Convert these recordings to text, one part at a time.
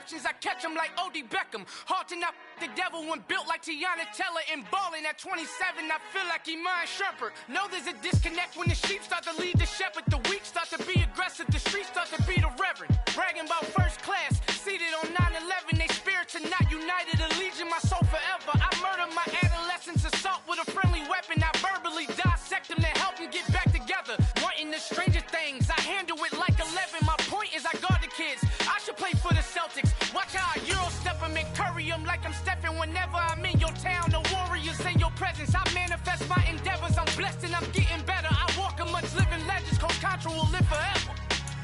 interceptions, I catch them like O.D. Beckham. Hard to not the devil when built like Tiana Teller and balling at 27. I feel like Iman Shumpert. Know there's a disconnect when the sheep start to lead the shepherd. The weak start to be aggressive, the streets start to be the reverend. Bragging about first class, seated on 9/11. They spirits are not united, a legion, my soul forever. I murder my adolescence, assault with a friendly weapon. I verbally dissect them to help them get back together. Wanting the stranger things, I handle it like 11. My point is I guard the kids. I should play for the Celtics. Watch how I Euro step them and curry them like I'm Stephen. Whenever I'm in your town, the Warriors in your presence. I manifest my endeavors. I'm blessed and I'm getting better. I walk amongst living legends. Coach Contra will live forever.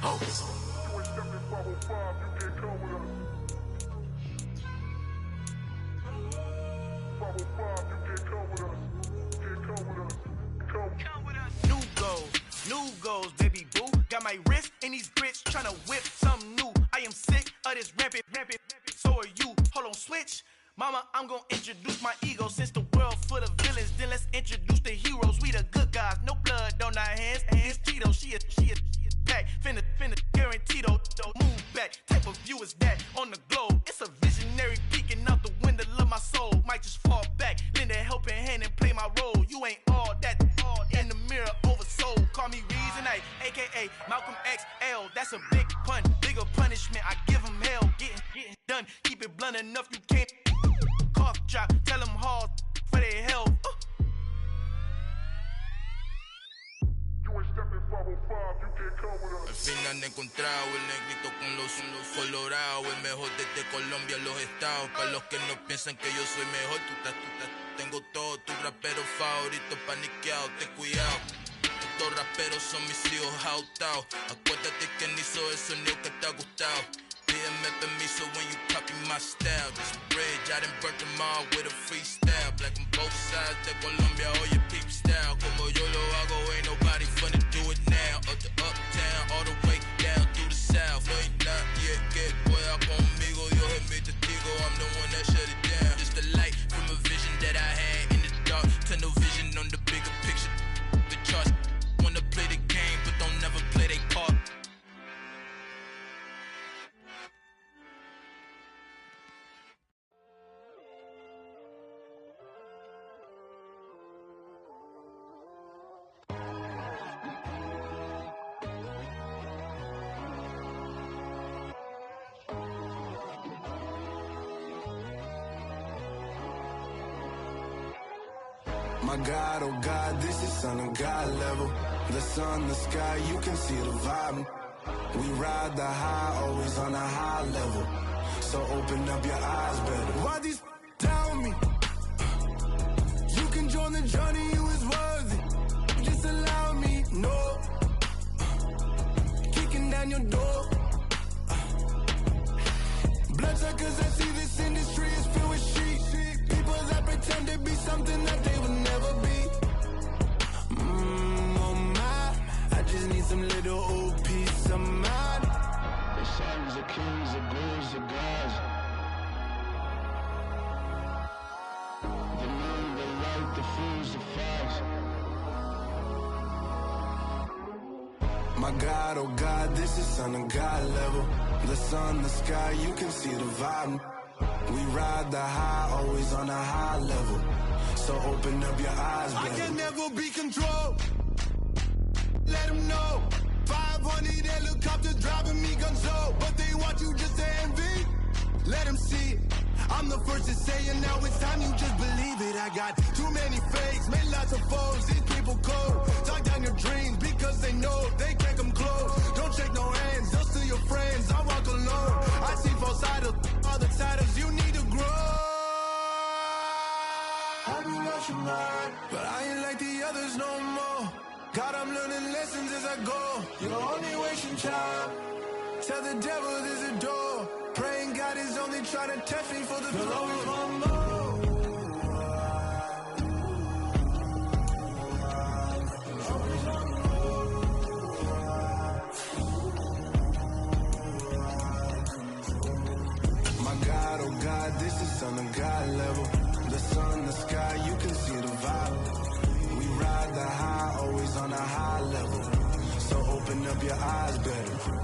Oh. New goals, baby boo. Got my wrist in these grits, tryna whip something new. I am sick of this rampant. So are you. Hold on, switch. Mama, I'm gonna introduce my ego. Since the world full of villains, then let's introduce the heroes. We the good guys, no blood on our hands. Hands Tito, she a pack. Finna guaranteed don't move back. Type of view is that on the globe? It's a visionary peeking out the window of my soul. Might just fall back, lend a helping hand and play my role. You ain't all that in the mirror oversold. Call me Reason A, aka Malcolm XL. That's a big pun, bigger punishment. I give him hell, getting done. Keep it blunt enough, you can't cough drop. Tell them hard for their health. Al fin han encontrado el negrito con los colorados, el mejor desde Colombia, los estados. Para los que no piensan que yo soy mejor, tengo todo, tus raperos favoritos paniqueados, ten cuidado. Estos raperos son mis hijos jautados. Acuérdate que ni hizo el sonido que te ha gustado. Pídeme permiso when you copy my style. This bridge, I done burnt them all with a freestyle. Black on both sides de Colombia, oye peep style. Como yo lo hago, ain't nobody finna do it now. Up to uptown, all the way down through the south. No ain't not yet, que pueda conmigo. Dios es mi testigo, I'm the one that shut it down. Just a light from a vision that I had in the dark. Tunnel vision on the bigger picture. The charts wanna play the game, but don't never play their part. My God, oh God, this is son of God level. The sun, the sky, you can see the vibe. We ride the high, always on a high level. So open up your eyes better. Why these tell me? You can join the journey, you is worthy. Just allow me, no. Kicking down your door. Bloodsuckers, I see this industry is filled with sheep. People that pretend to be something that they would never be. Oh my, I just need some little old peace of mind. The sons are kings, the gurus are gods. The moon, the light, the fools, the facts. My God, oh God, this is son of God level. The sun, the sky, you can see the vibe. We ride the high, always on a high level. So open up your eyes, baby. I can never be controlled. Let them know. 500 helicopters driving me gonzo. But they want you just to envy. Let them see it. I'm the first to say it, now it's time you just believe it. I got too many fakes, made lots of foes. These people cold. Talk down your dreams because they know they can't come close. Don't shake no hands, they'll steal your friends. I walk alone. I see false idols, all the titles you need to grow. Have you lost your mind? But I ain't like the others no more. God, I'm learning lessons as I go. You're only wasting time. Tell the devil there's a door. Praying God is only trying to test me for the glory of more. My God, oh God, this is son of God level. The sun, the sky, you can see the vibe. We ride the high, always on a high level. So open up your eyes better.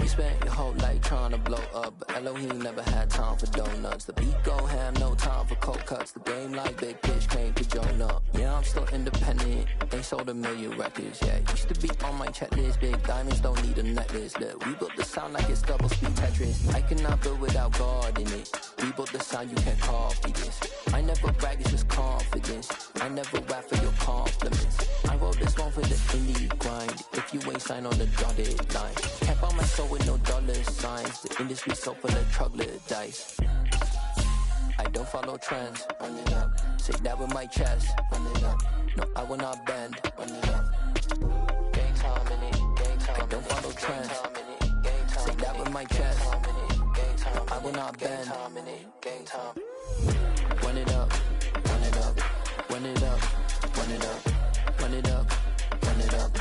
You spent your whole life trying to blow up, but Elohim never had time for donuts. The beat go ham, no time for cold cuts. The game like big bitch came to Jonah. Yeah, I'm still independent. They sold 1 million records. Yeah, used to be on my checklist. Big diamonds don't need a necklace. Look, we built the sound like it's double speed Tetris. I cannot build without God in it. We built the sound, you can't copy this. I never brag, it's just confidence. I never rap for your compliments. I wrote this one for the indie grind. If you ain't signed on the dotted line, can't buy my soul with no dollar signs. The industry so full of troglodytes. I don't follow trends. Run it up. Say that with my chest. Run it up. No, I will not bend. Run it up. Gang time in it. Gang time. I don't follow trends. Say that with my chest. No, I will not bend. Gang time. Run it up. Run it up. Run it up. Run it up. Run it up. Run it up.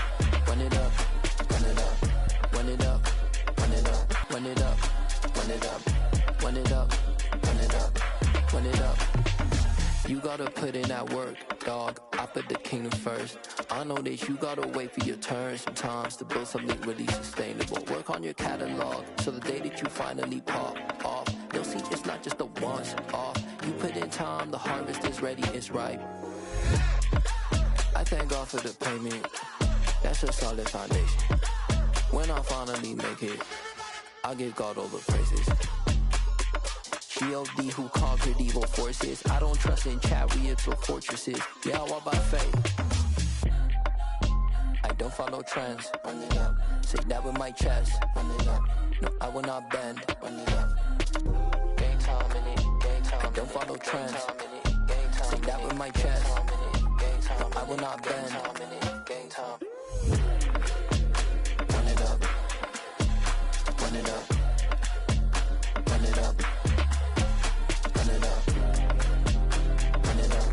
Run it up. Run it up. Run it up. Run it up. Run it up. Run it up. Run it up. Run it up. Run it up. You gotta put in that work, dog. I put the kingdom first. I know that you gotta wait for your turn sometimes to build something really sustainable. Work on your catalog, so the day that you finally pop off, you'll see it's not just a once off. You put in time, the harvest is ready, it's ripe. I thank God for the payment. That's a solid foundation. When I finally make it, I give God all the praises. G.O.D. who conquered evil forces. I don't trust in chariots or fortresses. Yeah, I walk by faith. I don't follow trends. Run it up. Say that with my chest. Run it up. No, I will not bend. Run it up. Gang time in it. Gang time. I don't follow trends. Say that with my chest. No, I will not bend. Gang time. Run it up. Run it up. Run it up. Run it up. Run it up.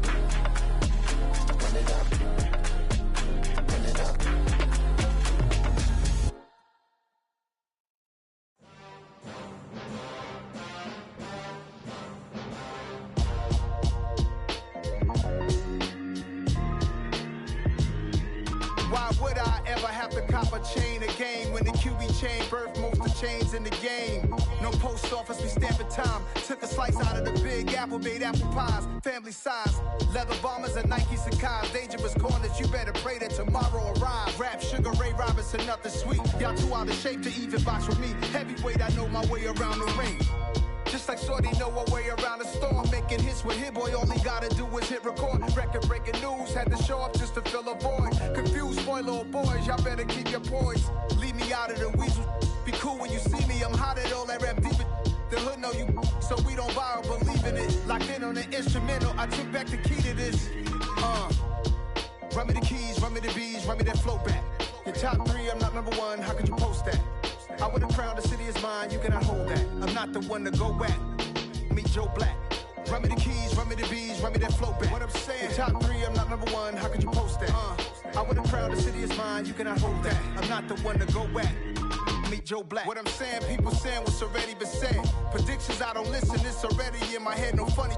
Run it up. Run it up. Why would I ever have to cop a chain again when the QB chain birthed most of the chains in the game? No post office, we stamping time. Took a slice out of the big apple, made apple pies, family size. Leather bombers and Nike Sacai's. Dangerous corners, you better pray that tomorrow arrives. Rap, Sugar Ray Robinson, nothing sweet. Y'all too out of shape to even box with me. Heavyweight, I know my way around the ring. Just like Shorty know her way around the storm. Making hits with Hit Boy, all he gotta do is hit record. Record breaking news, had to show up just to fill a void. Confused boy, little boys, y'all better keep your poise. Leave me out of the weasel. Be cool when you see me, I'm hot at all that rap deep. The hood know you, so we don't borrow, believe in it. Locked in on the instrumental, I took back the key to this. Run me the keys, run me the bees, run me that flow back. Your top 3, I'm not number 1, how could you post that? I would've crowned the city is mine, you cannot hold that. I'm not the one to go back. Meet Joe Black. Run me the keys, run me the bees, run me that flow back. What I'm saying, your top 3, I'm not number 1, how could you post that? I would've crowned the city is mine, you cannot hold that. I'm not the one to go back. Meet Joe Black. What I'm saying, people saying what's already been said. Predictions, I don't listen, it's already in my head, no funny.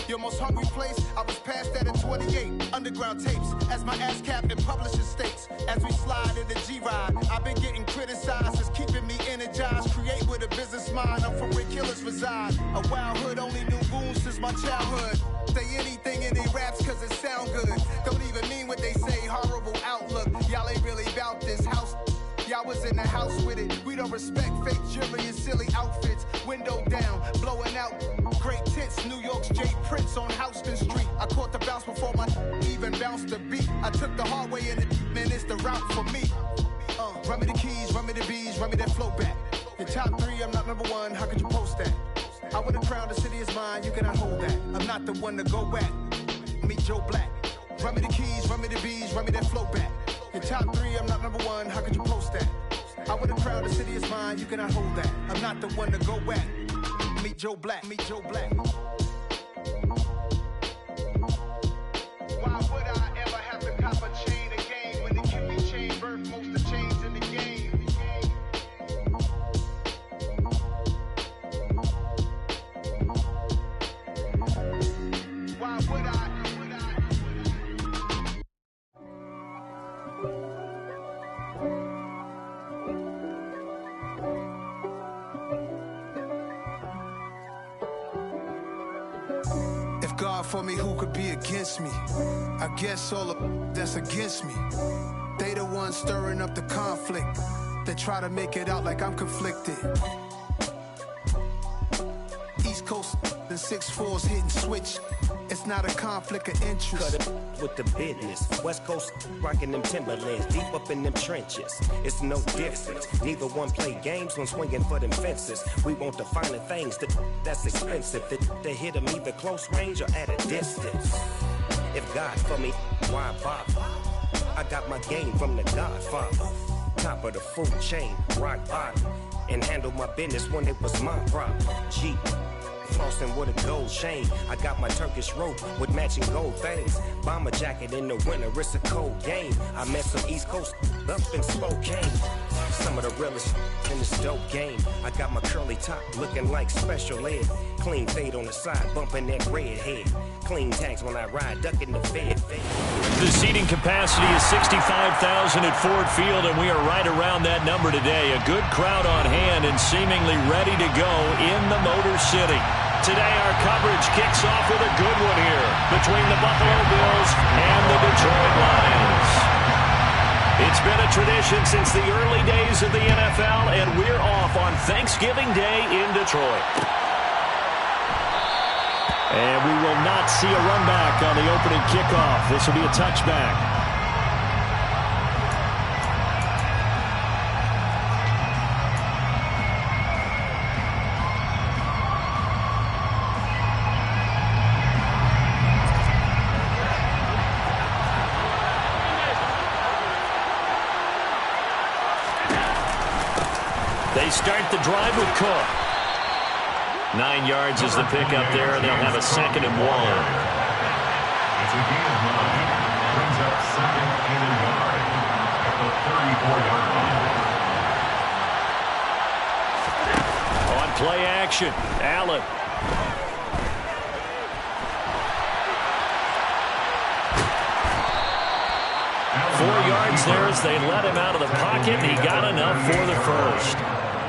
Your most hungry place, I was past that at 28. Underground tapes, as my ass cap in publishing states. As we slide in the G-Ride, I've been getting criticized, it's keeping me energized. Create with a business mind, I'm from where killers reside. A wild hood, only knew goons since my childhood. Say anything in they raps cause it sound good. Don't even mean what they say, horrible outlook. Y'all ain't really about this house. Y'all was in the house with it. We don't respect fake jewelry and silly outfits. Window down, blowing out great tits. New York's J. Prince on Houston Street. I caught the bounce before my even bounced the beat. I took the hard way in it, man, it's the route for me. Run me the keys, run me the bees, run me that flow back. Your top 3, I'm not number 1, how could you post that? I would've crowned the city is mine, you cannot hold that. I'm not the one to go back. Meet Joe Black. Run me the keys, run me the bees, run me that flow back. Your top 3, I'm not number 1, how could you post that? I would've crowned the city is mine, you cannot hold that. I'm not the one to go back. Meet Joe Black, meet Joe Black. Why would I ever have to cop a chain again when the QB chain birthed most of the chains in the game? Why would I? for me, who could be against me? I guess all the that's against me. They the ones stirring up the conflict. They try to make it out like I'm conflicted. East Coast and 6'4's hitting switch. It's not a conflict of interest. Cut it with the business. West Coast rocking them Timberlands, deep up in them trenches. It's no difference. Neither one play games when swinging for them fences. We want the finer things that's expensive. That hit them either close range or at a distance. If God for me, why bother? I got my game from the Godfather. Top of the food chain, rock bottom. And handle my business when it was my problem. G. Flossing with a gold chain. I got my Turkish rope with matching gold things. Bomber jacket in the winter, it's a cold game. I met some East Coast up in Spokane. Some of the realest in this dope game. I got my curly top looking like special ed. Clean fade on the side, bumping that red head. Clean tags when I ride, ducking the fed. The seating capacity is 65,000 at Ford Field, and we are right around that number today. A good crowd on hand and seemingly ready to go in the Motor City. Today our coverage kicks off with a good one here between the Buffalo Bills and the Detroit Lions. It's been a tradition since the early days of the NFL, and we're off on Thanksgiving Day in Detroit. And we will not see a run back on the opening kickoff. This will be a touchback. They start the drive with Cook. 9 yards is the pickup there, and they'll have a 2nd and 1. It's a gain of 9. Brings up 2nd and 9 at the 34-yard line. On play action, Allen. Four yards there as they let him out of the pocket. He got enough for the first.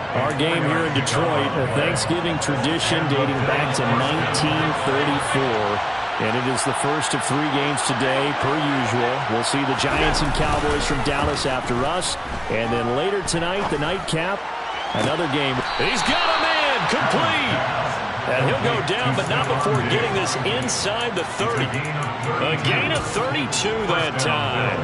Our game here in Detroit, a Thanksgiving tradition dating back to 1934. And it is the first of 3 games today, per usual. We'll see the Giants and Cowboys from Dallas after us. And then later tonight, the nightcap, another game. He's got a man, complete. And he'll go down, but not before getting this inside the 30. A gain of 32 that time.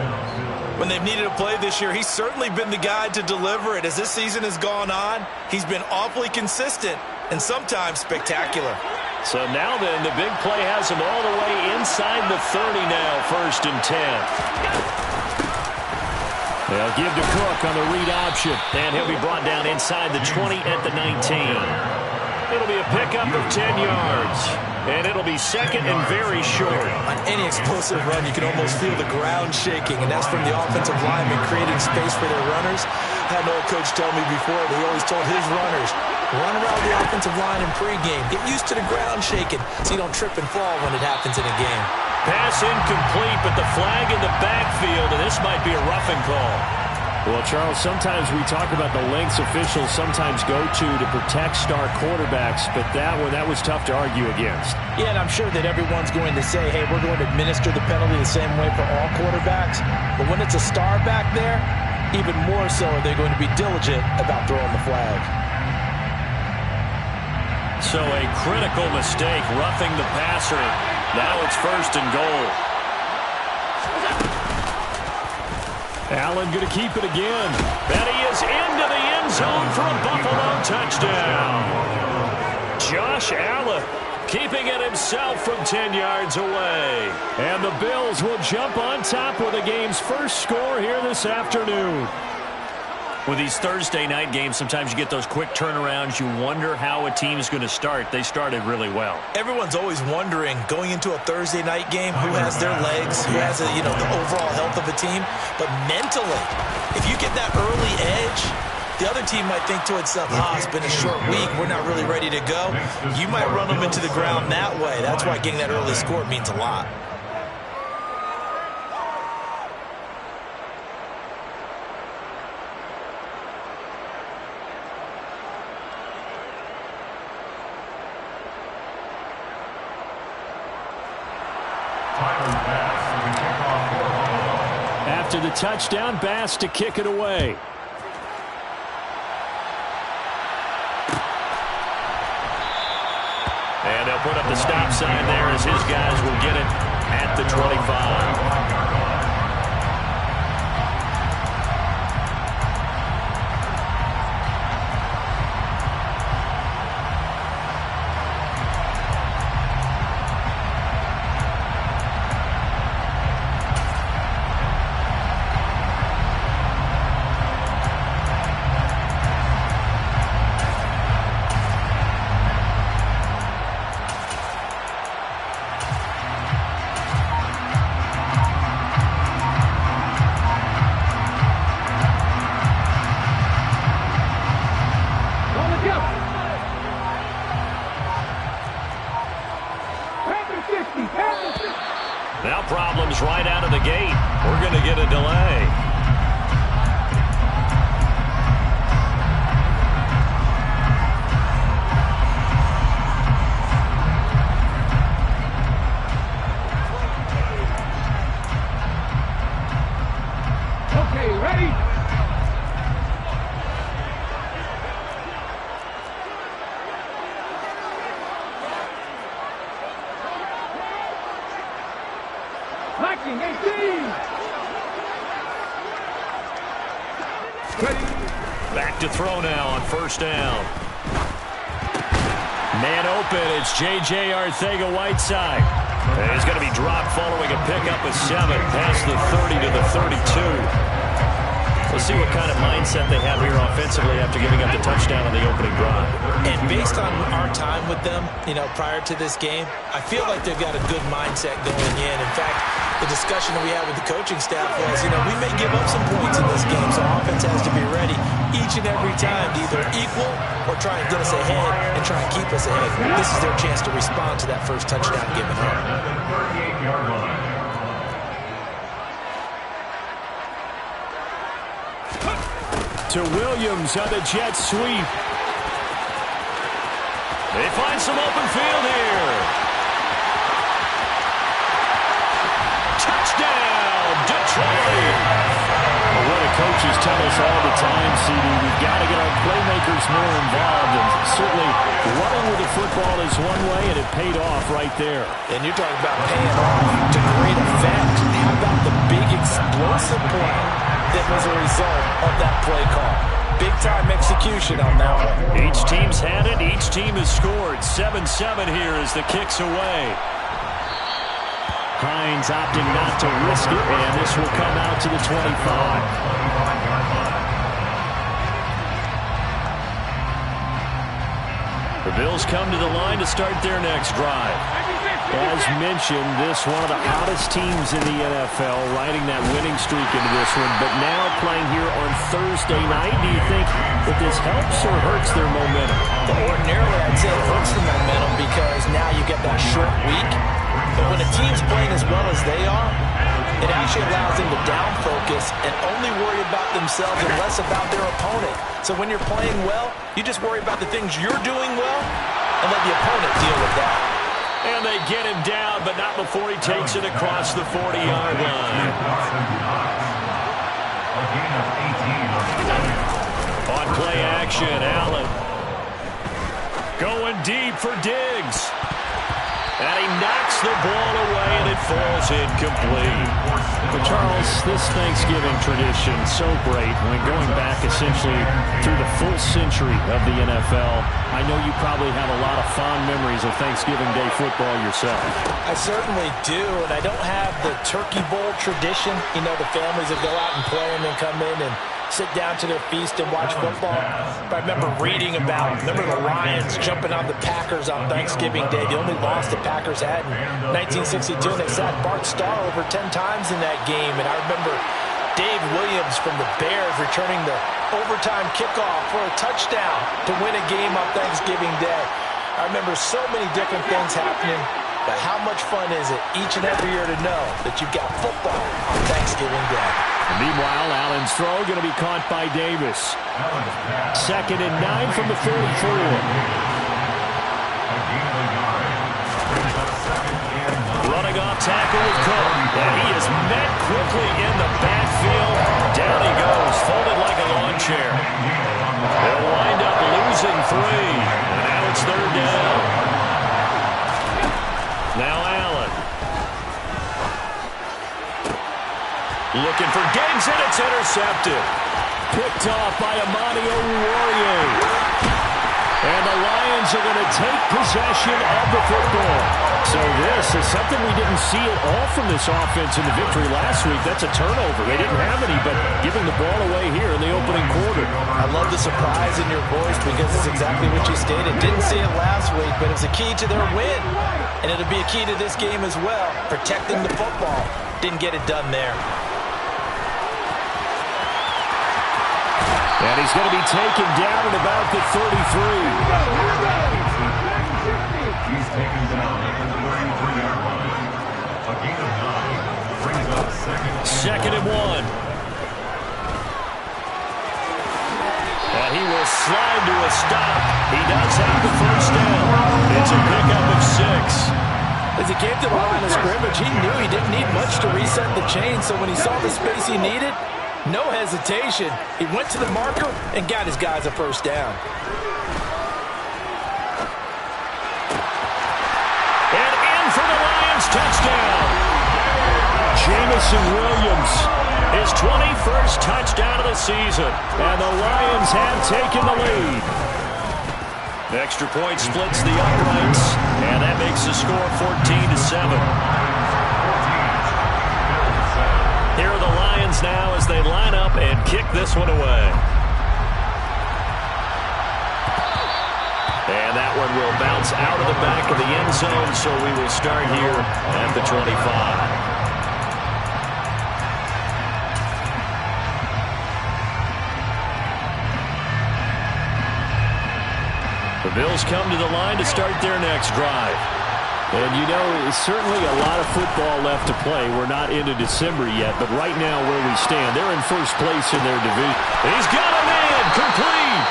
When they've needed a play this year, he's certainly been the guy to deliver it. As this season has gone on, he's been awfully consistent and sometimes spectacular. So now then, the big play has him all the way inside the 30 now, 1st and 10. They'll give to Cook on the read option, and he'll be brought down inside the 20 at the 19. It'll be a pickup of 10 yards, and it'll be 2nd and very short. On any explosive run, you can almost feel the ground shaking, and that's from the offensive lineman creating space for their runners. I had an old coach tell me before that he always told his runners, run around the offensive line in pregame. Get used to the ground shaking so you don't trip and fall when it happens in a game. Pass incomplete, but the flag in the backfield, and this might be a roughing call. Well, Charles, sometimes we talk about the lengths officials sometimes go to protect star quarterbacks, but that was tough to argue against. Yeah, and I'm sure that everyone's going to say, hey, we're going to administer the penalty the same way for all quarterbacks. But when it's a star back there, even more so are they going to be diligent about throwing the flag. So a critical mistake, roughing the passer. Now it's 1st and goal. Allen going to keep it again. And he is into the end zone for a Buffalo touchdown. Josh Allen keeping it himself from 10 yards away. And the Bills will jump on top with the game's first score here this afternoon. With these Thursday night games, sometimes you get those quick turnarounds. You wonder how a team is going to start. They started really well. Everyone's always wondering, going into a Thursday night game, who has their legs, who has the overall health of a team. But mentally, if you get that early edge, the other team might think to itself, it's been a short week, we're not really ready to go. You might run them into the ground that way. That's why getting that early score means a lot. to the touchdown. Bass to kick it away. And they'll put up the stop sign there as his guys will get it at the 25. Now problems right out of the gate. We're going to get a delay. Okay, ready? Back to throw now on first down. Man open, it's J.J. Arcega-Whiteside. And he's going to be dropped following a pickup of 7 past the 30 to the 32. We'll see what kind of mindset they have here offensively after giving up the touchdown on the opening drive. And based on our time with them, prior to this game, I feel like they've got a good mindset going in. In fact, the discussion that we had with the coaching staff was, we may give up some points in this game, so offense has to be ready each and every time to either equal or try and get us ahead and try and keep us ahead. This is their chance to respond to that first touchdown given up. To Williams on the jet sweep. They find some open field here. Touchdown, Detroit! Well, what do coaches tell us all the time, CD? We've got to get our playmakers more involved. And certainly running with the football is one way, and it paid off right there. And you're talking about paying off to great effect. How about the big explosive play that was a result of that play call? Big-time execution on that one. Each team's had it. Each team has scored. 7-7 here as the kick's away. Hines opting not to risk it, and this will come out to the 25. The Bills come to the line to start their next drive. As mentioned, this one of the hottest teams in the NFL, riding that winning streak into this one, but now playing here on Thursday night. Do you think that this helps or hurts their momentum? Well, ordinarily, I'd say it hurts the momentum because now you get that short week. But when a team's playing as well as they are, it actually allows them to down focus and only worry about themselves and less about their opponent. So when you're playing well, you just worry about the things you're doing well and let the opponent deal with that. And they get him down, but not before he takes it across the 40-yard line. On play action, Allen. Going deep for Diggs. And he knocks the ball away, and it falls incomplete. But Charles, this Thanksgiving tradition, so great. When going back essentially through the full century of the NFL, I know you probably have a lot of fond memories of Thanksgiving Day football yourself. I certainly do, and I don't have the Turkey Bowl tradition. The families that go out and play and then come in and sit down to their feast and watch football. But I remember reading about, the Lions jumping on the Packers on Thanksgiving Day. The only loss the Packers had in 1962, and they sacked Bart Starr over 10 times in that game. And I remember Dave Williams from the Bears returning the overtime kickoff for a touchdown to win a game on Thanksgiving Day. I remember so many different things happening, but how much fun is it each and every year to know that you've got football on Thanksgiving Day? And meanwhile, Allen's throw going to be caught by Davis. 2nd and 9 from the 44. Running off tackle with Cook. And he is met quickly in the backfield. field. Down he goes, folded like a lawn chair. They'll wind up losing 3. And now it's 3rd down. Now Allen. Looking for Diggs, and it's intercepted. Picked off by Amani Oruwariye. And the Lions are going to take possession of the football. So this is something we didn't see at all from this offense in the victory last week. That's a turnover. They didn't have any, but giving the ball away here in the opening quarter. I love the surprise in your voice because it's exactly what you stated. Didn't see it last week, but it was a key to their win. And it'll be a key to this game as well, protecting the football. Didn't get it done there. And he's going to be taken down at about the 33. He's taken down at the 33-yard line. A gain of 9 brings up second and 1. And he will slide to a stop. He does have the first down. It's a pickup of 6. As he came to the line of scrimmage, he knew he didn't need much to reset the chain, so when he saw the space he needed, no hesitation. He went to the marker and got his guys a first down. And in for the Lions touchdown. Jamison Williams, his 21st touchdown of the season. And the Lions have taken the lead. The extra point splits the uprights, and that makes the score 14-7. Here are the Lions now as they line up and kick this one away. And that one will bounce out of the back of the end zone, so we will start here at the 25. The Bills come to the line to start their next drive. And, you know, certainly a lot of football left to play. We're not into December yet, but right now where we stand, they're in first place in their division. He's got a man, complete.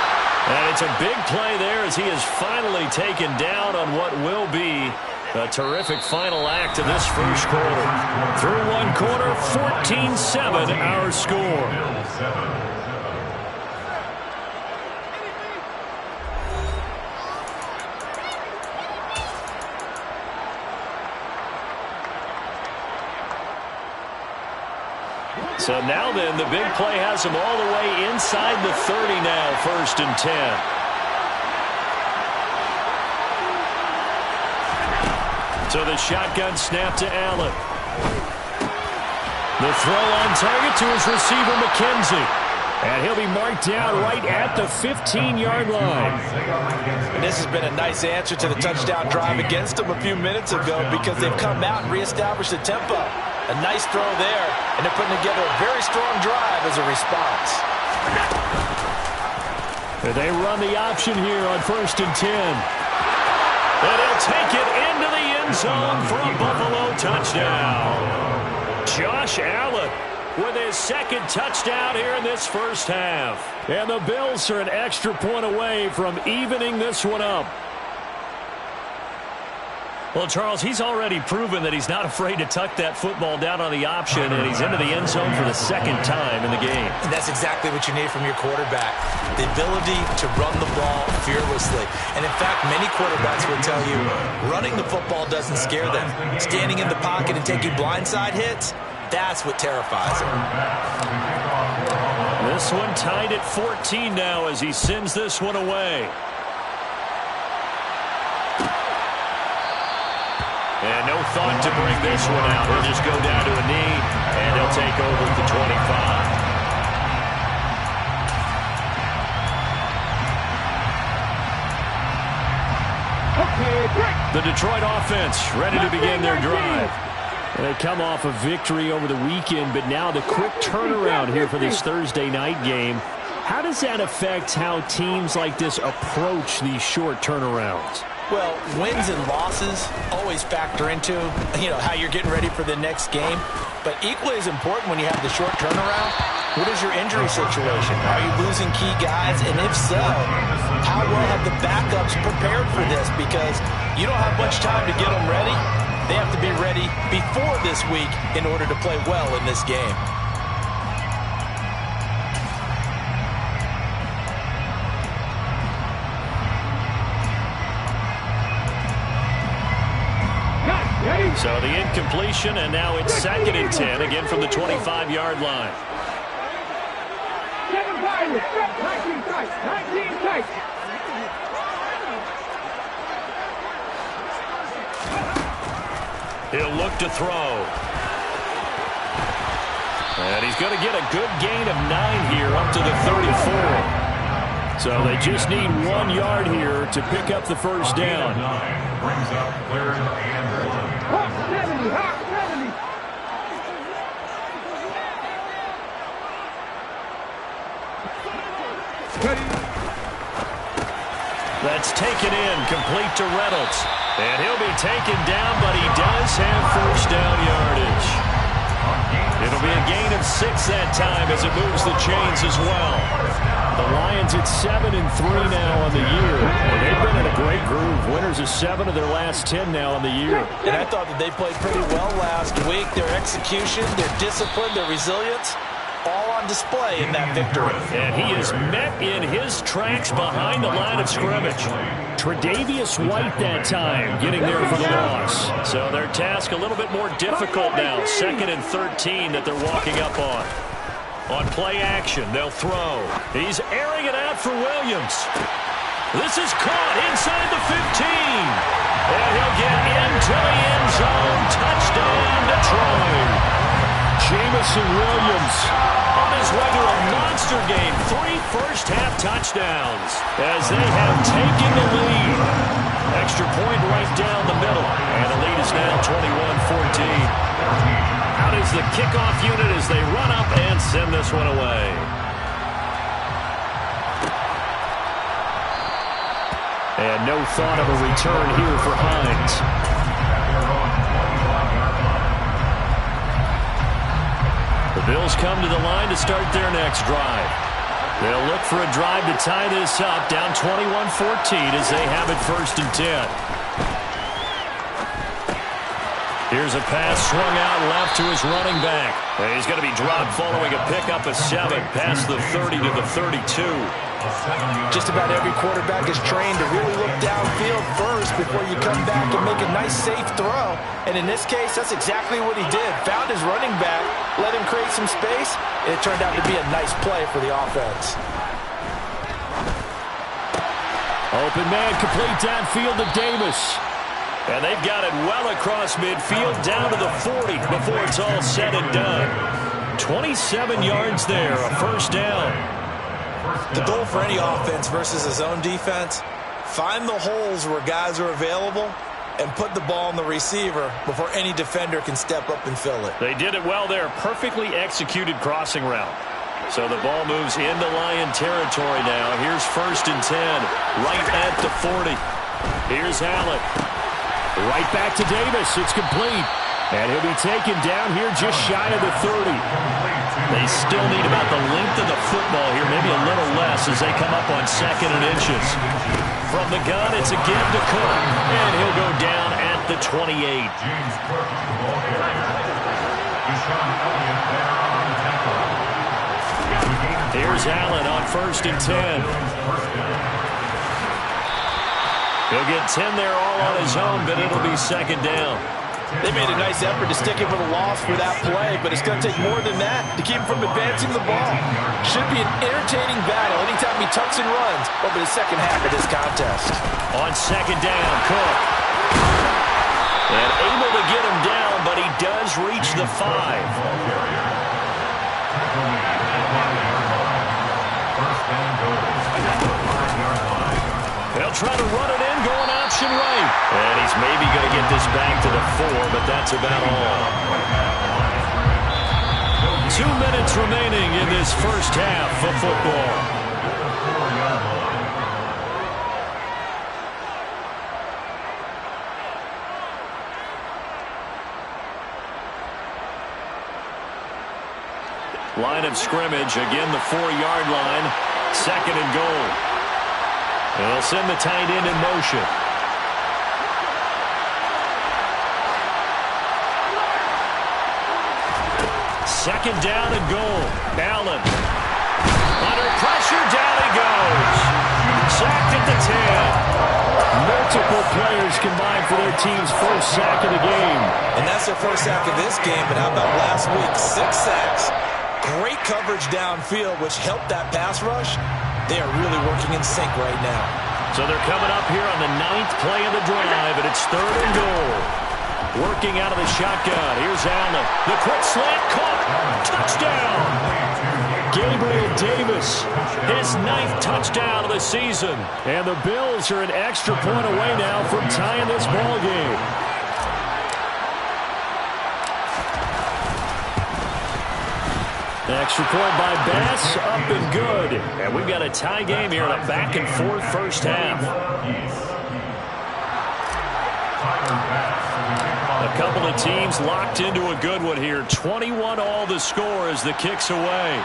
And it's a big play there as he is finally taken down on what will be a terrific final act of this first quarter. Through one quarter, 14-7 our score. So now then, the big play has him all the way inside the 30 now, 1st and 10. So the shotgun snap to Allen. The throw on target to his receiver, McKenzie. And he'll be marked down right at the 15-yard line. And this has been a nice answer to the touchdown drive against them a few minutes ago because they've come out and reestablished the tempo. A nice throw there, and they're putting together a very strong drive as a response. And they run the option here on 1st and 10. And he'll take it into the end zone for a Buffalo touchdown. Josh Allen with his 2nd touchdown here in this first half. And the Bills are an extra point away from evening this one up. Well, Charles, he's already proven that he's not afraid to tuck that football down on the option, and he's into the end zone for the 2nd time in the game. And that's exactly what you need from your quarterback, the ability to run the ball fearlessly. And, in fact, many quarterbacks will tell you running the football doesn't scare them. Standing in the pocket and taking blindside hits, that's what terrifies them. This one tied at 14 now as he sends this one away. And no thought to bring this one out. He'll just go down to a knee, and he'll take over at the 25. The Detroit offense ready to begin their drive. And they come off a victory over the weekend, but now the quick turnaround here for this Thursday night game. How does that affect how teams like this approach these short turnarounds? Well, wins and losses always factor into, how you're getting ready for the next game. But equally as important when you have the short turnaround, what is your injury situation? Are you losing key guys? And if so, how well have the backups prepared for this? Because you don't have much time to get them ready. They have to be ready before this week in order to play well in this game. So the incompletion, and now it's 2nd and 10, again from the 25-yard line. 19 tight. He'll look to throw. And he's going to get a good gain of 9 here up to the 34. So they just need 1 yard here to pick up the first down. Brings up 3rd and 1. Hawk 70, Hawk 70. That's taken in, complete to Reynolds. And he'll be taken down, but he does have first down yardage. It'll be a gain of 6 that time as it moves the chains as well. The Lions at 7-3 now on the year. And they've been in a great groove. Winners of 7 of their last 10 now on the year. And I thought that they played pretty well last week. Their execution, their discipline, their resilience, all on display in that victory. And he is met in his tracks behind the line of scrimmage. Tre'Davious White that time getting there for the loss. So their task a little bit more difficult now. 2nd and 13 that they're walking up on. On play action, they'll throw. He's airing it out for Williams. This is caught inside the 15. And he'll get into the end zone. Touchdown, Detroit. Jamison Williams on his way to a monster game. 3 first-half touchdowns as they have taken the lead. Extra point right down the middle. And the lead is now 21-14. Out is the kickoff unit as they run up and send this one away. And no thought of a return here for Hines. The Bills come to the line to start their next drive. They'll look for a drive to tie this up, down 21-14 as they have it 1st and 10. Here's a pass swung out left to his running back. And he's going to be dropped following a pickup of 7 past the 30 to the 32. Just about every quarterback is trained to really look downfield first before you come back and make a nice, safe throw. And in this case, that's exactly what he did. Found his running back, let him create some space, and it turned out to be a nice play for the offense. Open man, complete downfield to Davis. And they've got it well across midfield, down to the 40 before it's all said and done. 27 yards there, a first down. The goal for any offense versus a zone defense, find the holes where guys are available and put the ball on the receiver before any defender can step up and fill it. They did it well there. Perfectly executed crossing route. So the ball moves into Lion territory now. Here's 1st and 10, right at the 40. Here's Allen. Right back to Davis. It's complete. And he'll be taken down here just shy of the 30. They still need about the length of the football here, maybe a little less as they come up on 2nd and inches. From the gun, it's again to Cook. And he'll go down at the 28. James Cook, the ball carrier. Deshaun Elliott there on the tackle. Here's Allen on 1st and 10. He'll get 10 there all on his own, but it'll be 2nd down. They made a nice effort to stick him with a loss for that play, but it's going to take more than that to keep him from advancing the ball. Should be an entertaining battle anytime he tucks and runs over the second half of this contest. On 2nd down, Cook. And able to get him down, but he does reach the 5. They'll try to run it in, going option right. And he's maybe going to get this back to the 4, but that's about all. 2 minutes remaining in this first half of football. Line of scrimmage, again the 4-yard line, 2nd and goal. They'll send the tight end in motion. Second down and goal. Allen. Under pressure, down he goes. Sacked at the 10. Multiple Both players combined for their team's first sack of the game. And that's their first sack of this game, but how about last week? 6 sacks. Great coverage downfield, which helped that pass rush. They are really working in sync right now. So they're coming up here on the 9th play of the drive, and it's 3rd and goal. Working out of the shotgun. Here's Allen. The quick slant caught. Touchdown. Gabriel Davis, his 9th touchdown of the season. And the Bills are an extra point away now from tying this ball game. Extra point by Bass, up and good. And we've got a tie game here in a back-and-forth first half. A couple of teams locked into a good one here. 21-all the score as the kick's away.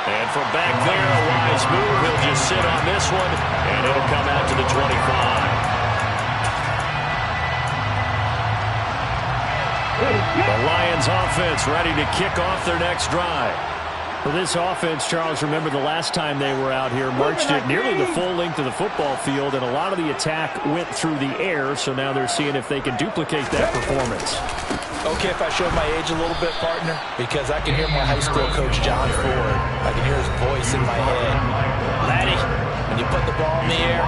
And from back there, a wise move. He'll just sit on this one, and it'll come out to the 25. The Lions offense ready to kick off their next drive. For this offense, Charles, remember the last time they were out here, marched it nearly the full length of the football field, and a lot of the attack went through the air, so now they're seeing if they can duplicate that performance. Okay, if I showed my age a little bit, partner, because I can hear my high school coach, John Ford. I can hear his voice in my head. Laddie, when you put the ball in the air,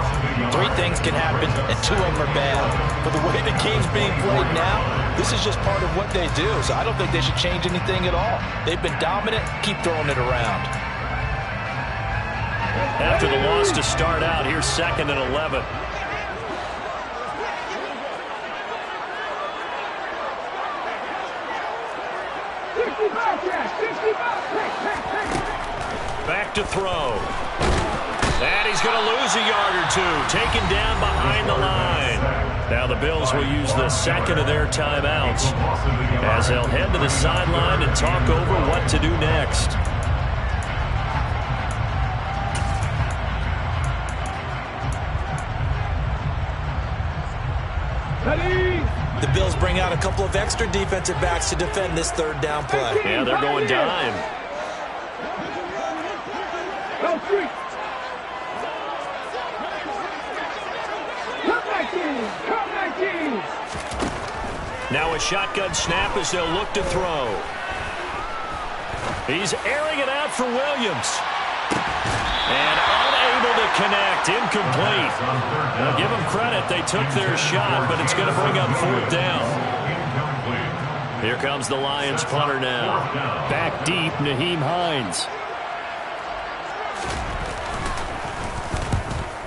3 things can happen, and 2 of them are bad. But the way the game's being played now, this is just part of what they do, so I don't think they should change anything at all. They've been dominant. Keep throwing it around. After the loss to start out, here's 2nd and 11. Back to throw. And he's going to lose a yard or 2. Taken down behind the line. Now the Bills will use the 2nd of their timeouts as they'll head to the sideline and talk over what to do next. The Bills bring out a couple of extra defensive backs to defend this 3rd down play. Yeah, they're going dime. Now a shotgun snap as they'll look to throw. He's airing it out for Williams. And unable to connect. Incomplete. Now give them credit. They took their shot, but it's going to bring up 4th down. Here comes the Lions punter now. Back deep, Nyheim Hines.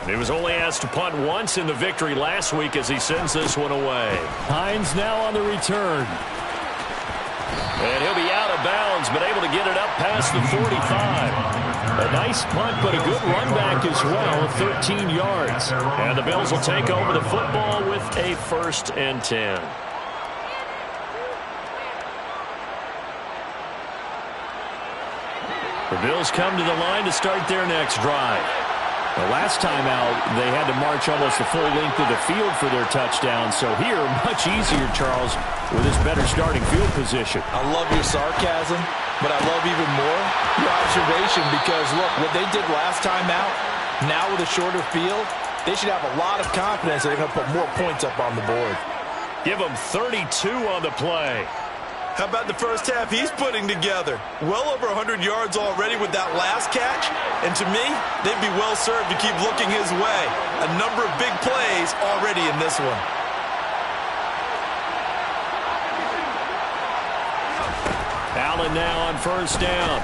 He was only asked to punt once in the victory last week as he sends this one away. Hines now on the return. And he'll be out of bounds, but able to get it up past the 45. A nice punt, but a good run back as well, 13 yards. And the Bills will take over the football with a 1st and 10. The Bills come to the line to start their next drive. The last time out, they had to march almost the full length of the field for their touchdown. So here, much easier, Charles, with his better starting field position. I love your sarcasm, but I love even more your observation because, look, what they did last time out, now with a shorter field, they should have a lot of confidence that they're going to put more points up on the board. Give them 32 on the play. How about the first half he's putting together? Well over 100 yards already with that last catch. And to me, they'd be well served to keep looking his way. A number of big plays already in this one. Allen now on 1st down.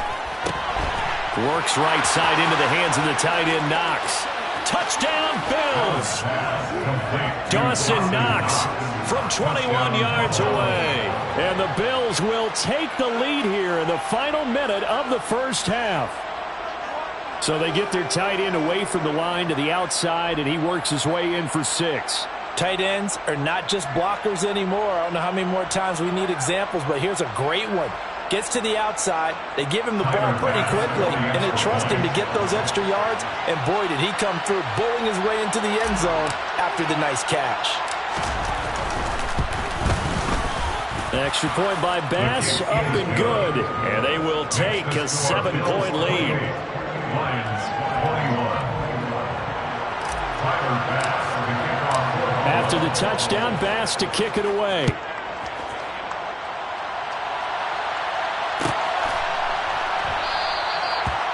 Works right side into the hands of the tight end Knox. Touchdown Bills! Dawson Knox from 21 yards away. And the Bills will take the lead here in the final minute of the first half. So they get their tight end away from the line to the outside, and he works his way in for 6. Tight ends are not just blockers anymore. I don't know how many more times we need examples, but here's a great one. Gets to the outside, they give him the ball pretty quickly, and they trust him to get those extra yards, and boy, did he come through, bowling his way into the end zone after the nice catch. Extra point by Bass, up and good, and they will take a 7-point lead. Lions 21. the touchdown. Bass to kick it away.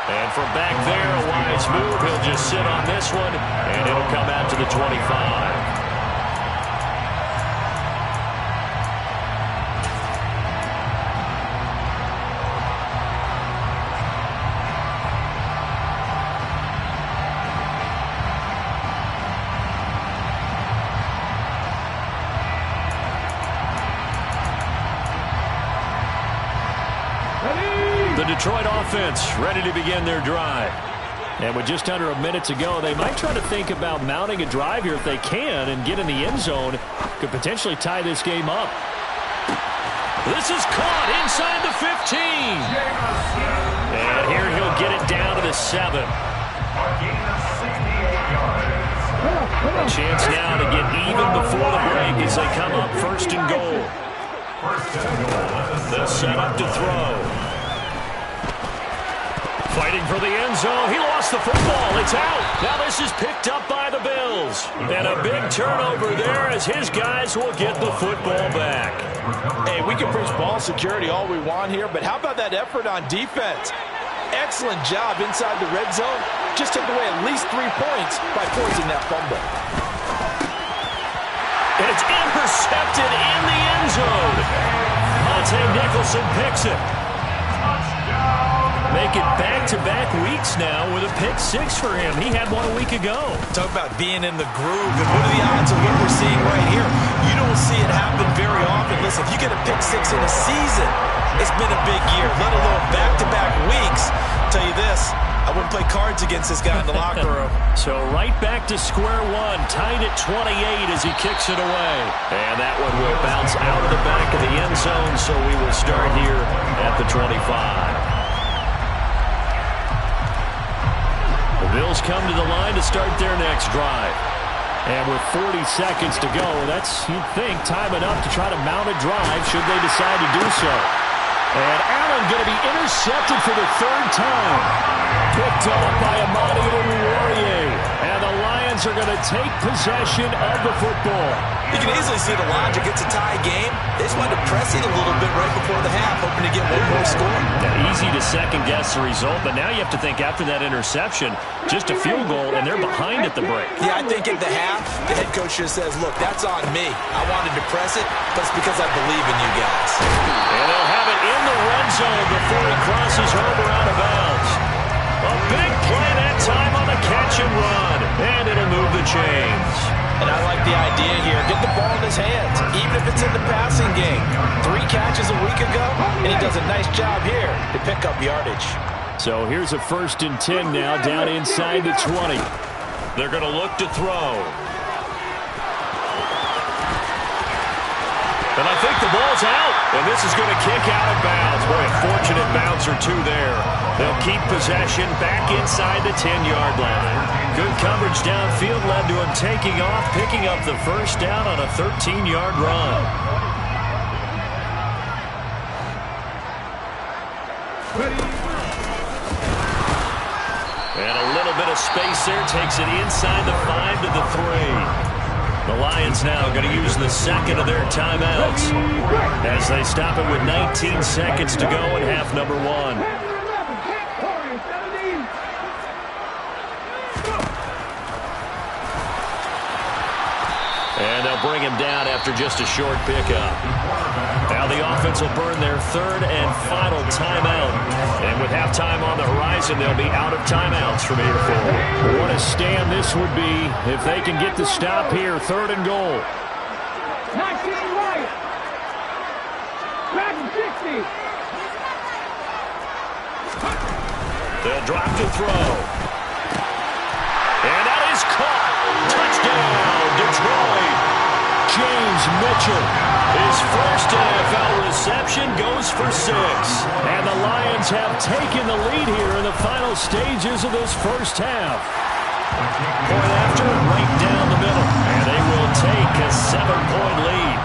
And from back there, a wise move. He'll just sit on this one, and it'll come out to the 25. The Detroit offense ready to begin their drive. And with just under a minute to go, they might try to think about mounting a drive here if they can and get in the end zone. Could potentially tie this game up. This is caught inside the 15. And here he'll get it down to the 7. A chance now to get even before the break as they come up 1st and goal. They'll set up to throw. Fighting for the end zone. He lost the football. It's out. Now this is picked up by the Bills. And a big turnover there as his guys will get the football back. Hey, we can preach ball security all we want here, but how about that effort on defense? Excellent job inside the red zone. Just took away at least 3 points by forcing that fumble. And it's intercepted in the end zone. Monte Nicholson picks it. Make it back-to-back weeks now with a pick 6 for him. He had one a week ago. Talk about being in the groove. And what are the odds of what we're seeing right here? You don't see it happen very often. Listen, if you get a pick 6 in a season, it's been a big year, let alone back-to-back weeks. I'll tell you this, I wouldn't play cards against this guy in the locker room. So right back to square one, tied at 28 as he kicks it away. And that one will bounce out of the back of the end zone, so we will start here at the 25. The Bills come to the line to start their next drive. And with 40 seconds to go, that's, you'd think, time enough to try to mount a drive should they decide to do so. And Allen going to be intercepted for the 3rd time. Picked off by Amani Oruwariye. And the Lions are going to take possession of the football. You can easily see the logic. It's a tie game. They just wanted to press it a little bit right before the half, hoping to get one more score. Yeah, easy to second-guess the result, but now you have to think after that interception, just a field goal, and they're behind at the break. Yeah, I think at the half, the head coach just says, look, that's on me. I wanted to press it, but it's because I believe in you guys. And they'll have it in the red zone before he crosses over out of bounds. A big play that time on the catch and run, and it'll move the chains. And I like the idea here. Get the ball in his hands, even if it's in the passing game. 3 catches a week ago, and he does a nice job here to pick up yardage. So here's a 1st and 10 now down inside the 20. They're going to look to throw. And I think the ball's out. And this is going to kick out of bounds. Boy, a fortunate bounce or 2 there. They'll keep possession back inside the 10-yard line. Good coverage downfield led to him taking off, picking up the 1st down on a 13-yard run. And a little bit of space there. Takes it inside the 5 to the 3. The Lions now going to use the 2nd of their timeouts as they stop it with 19 seconds to go in half number 1. And they'll bring him down after just a short pickup. Now the offense will burn their 3rd and final timeout. And with halftime on the horizon, they'll be out of timeouts from here forward. What a stand this would be if they can get the stop here. 3rd and goal. 19 right. Back 60. They'll drop to throw. And that is caught. Touchdown, Detroit. James Mitchell. His first NFL reception goes for 6. And the Lions have taken the lead here in the final stages of this first half. Point after, right down the middle. And they will take a 7-point lead.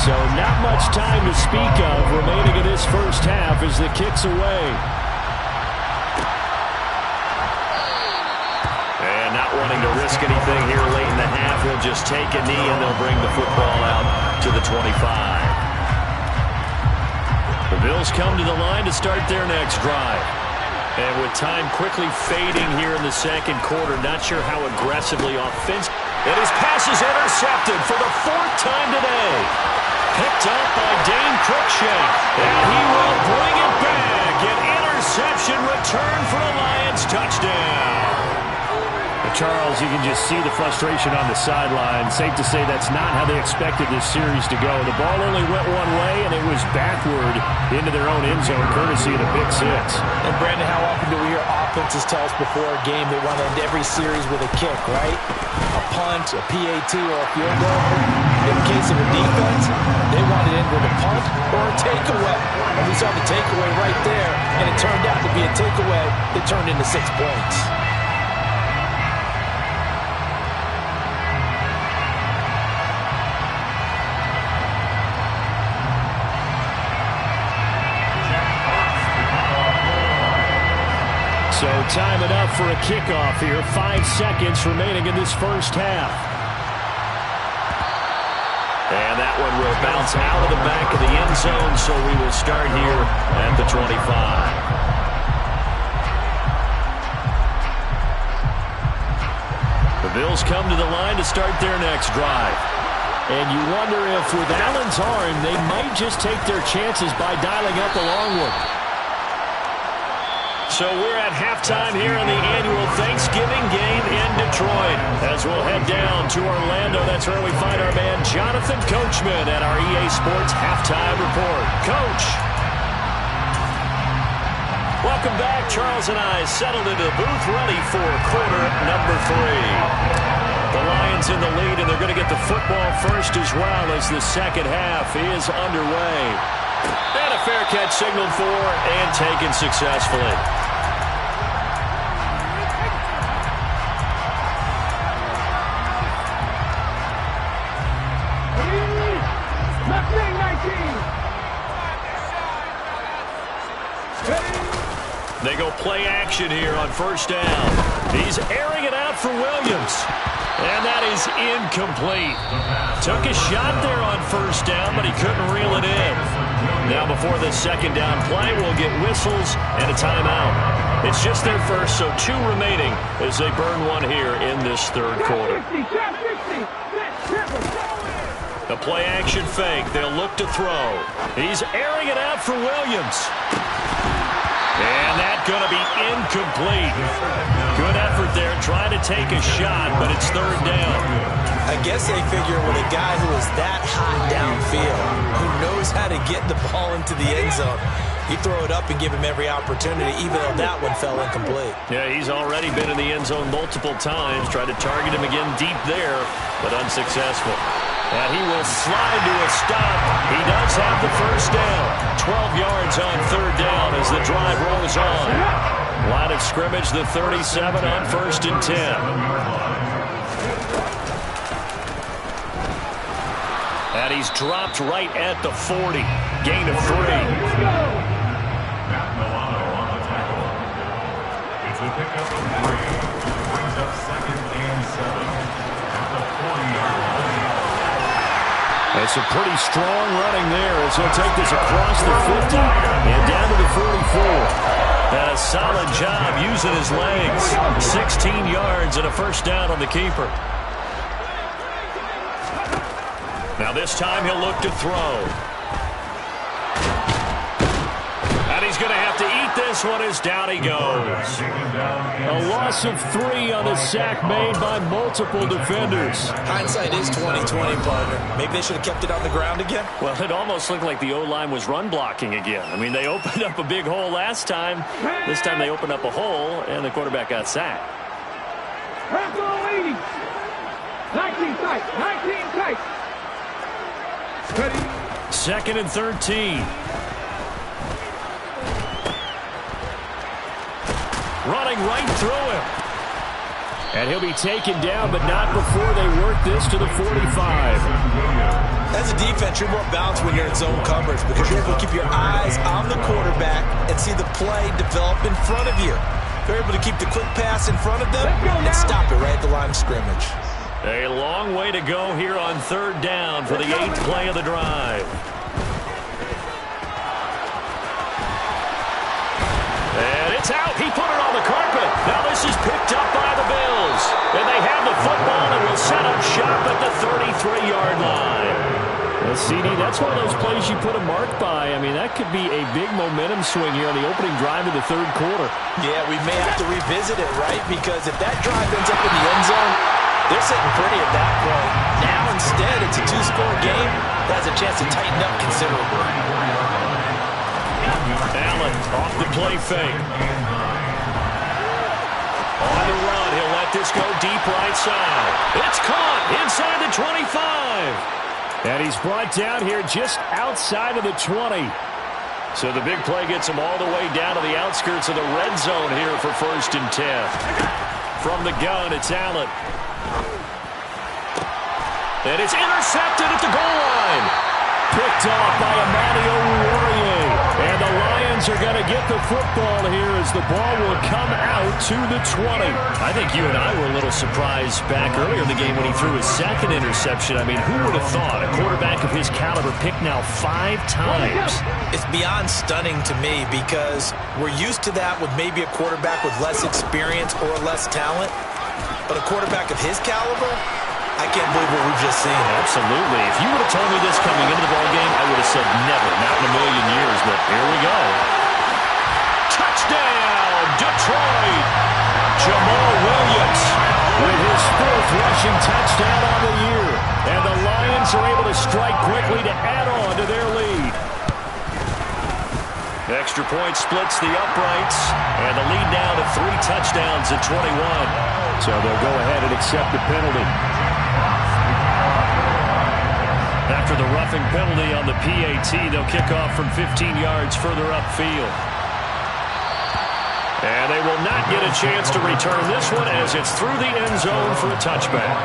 So not much time to speak of remaining in this first half as the kick's away. And not wanting to risk risk anything here late in the half. He'll just take a knee, and they'll bring the football out to the 25. The Bills come to the line to start their next drive. And with time quickly fading here in the second quarter, not sure how aggressively offensive. And his pass is intercepted for the 4th time today. Picked up by Dane Cruikshank. And he will bring it back. An interception return for a Lions touchdown. Charles, you can just see the frustration on the sideline. Safe to say that's not how they expected this series to go. The ball only went one way, and it was backward into their own end zone, courtesy of the pick 6. And, Brandon, how often do we hear offenses tell us before a game they want to end every series with a kick, right? A punt, a PAT, or a field goal. In the case of a defense, they want it in with a punt or a takeaway. And we saw the takeaway right there, and it turned out to be a takeaway that turned into 6 points. So time it up for a kickoff here. 5 seconds remaining in this first half. And that one will bounce out of the back of the end zone, so we will start here at the 25. The Bills come to the line to start their next drive. And you wonder if with Allen's arm, they might just take their chances by dialing up a long one. So we're at halftime here in the annual Thanksgiving game in Detroit. As we'll head down to Orlando, that's where we find our man Jonathan Coachman at our EA Sports Halftime Report. Coach. Welcome back. Charles and I settled into the booth, ready for quarter number 3. The Lions in the lead, and they're going to get the football first as well as the second half is underway. And a fair catch signaled for and taken successfully. They go play action here on first down. He's airing it out for Williams. And that is incomplete. Took a shot there on first down, but he couldn't reel it in. Now before the second down play, we'll get whistles and a timeout. It's just their first, so 2 remaining as they burn one here in this third quarter. The play action fake. They'll look to throw. He's airing it out for Williams. And that's going to be incomplete. Good effort there trying to take a shot, but it's third down. I guess they figure with a guy who is that hot downfield, who knows how to get the ball into the end zone, you throw it up and give him every opportunity, even though that one fell incomplete. Yeah, he's already been in the end zone multiple times. Tried to target him again deep there, but unsuccessful. And he will slide to a stop. He does have the first down. 12 yards on third down as the drive rolls on. Line of scrimmage, the 37 on 1st and 10. And he's dropped right at the 40. Gain of 3. It's a pickup of 3. Brings up 2nd and 7 at the 40-yard line. It's a pretty strong running there as he'll take this across the 50 and down to the 44. A solid job using his legs. 16 yards and a first down on the keeper. Now this time he'll look to throw. And he's going to have to eat this one as down he goes. A loss of 3 on a sack made by multiple defenders. Hindsight is 20/20, partner. Maybe they should have kept it on the ground again. Well, it almost looked like the O-line was run blocking again. I mean, they opened up a big hole last time. This time they opened up a hole, and the quarterback got sacked. 19 tight. 2nd and 13. Running right through him. And he'll be taken down, but not before they work this to the 45. As a defense, you're more balanced when you're in zone coverage because you're able to keep your eyes on the quarterback and see the play develop in front of you. They're able to keep the quick pass in front of them and stop it right at the line of scrimmage. A long way to go here on third down for the 8th play of the drive. And it's out. He put it on the carpet. Now this is picked up by the Bills. And they have the football and will set up shop at the 33-yard line. Well, CD, that's one of those plays you put a mark by. I mean, that could be a big momentum swing here on the opening drive of the third quarter. Yeah, we may have to revisit it, right? Because if that drive ends up in the end zone, they're sitting pretty at that point. Now, instead, it's a two-score game that has a chance to tighten up considerably. Allen off the play fake. On the run, he'll let this go deep right side. It's caught inside the 25. And he's brought down here just outside of the 20. So the big play gets him all the way down to the outskirts of the red zone here for 1st and 10. From the gun, it's Allen. And it's intercepted at the goal line. Picked off by Emmanuel Warrior. And the Lions are going to get the football here as the ball will come out to the 20. I think you and I were a little surprised back earlier in the game when he threw his 2nd interception. I mean, who would have thought a quarterback of his caliber picked now 5 times? It's beyond stunning to me because we're used to that with maybe a quarterback with less experience or less talent. But a quarterback of his caliber, I can't believe what we've just seen. Absolutely. If you would have told me this coming into the ballgame, I would have said never, not in a million years, but here we go. Touchdown, Detroit! Jamal Williams with his 4th rushing touchdown on the year. And the Lions are able to strike quickly to add on to their lead. Extra point splits the uprights, and the lead now to 3 touchdowns at 21. So they'll go ahead and accept the penalty. After the roughing penalty on the PAT, they'll kick off from 15 yards further upfield. And they will not get a chance to return this one as it's through the end zone for a touchback.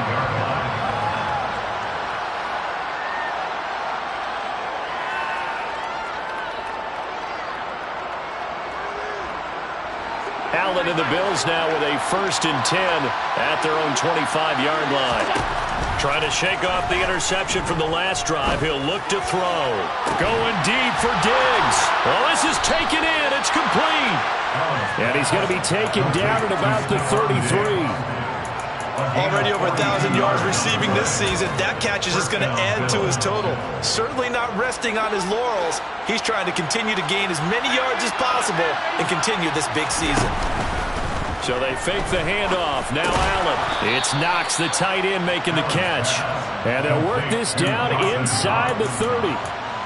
Allen and the Bills now with a 1st and 10 at their own 25-yard line. Trying to shake off the interception from the last drive. He'll look to throw. Going deep for Diggs. Well, this is taken in. It's complete. And he's going to be taken down at about the 33. Already over 1,000 yards receiving this season. That catch is just going to add to his total. Certainly not resting on his laurels. He's trying to continue to gain as many yards as possible and continue this big season. So they fake the handoff. Now Allen. It's Knox, the tight end, making the catch. And they'll work this down inside the 30.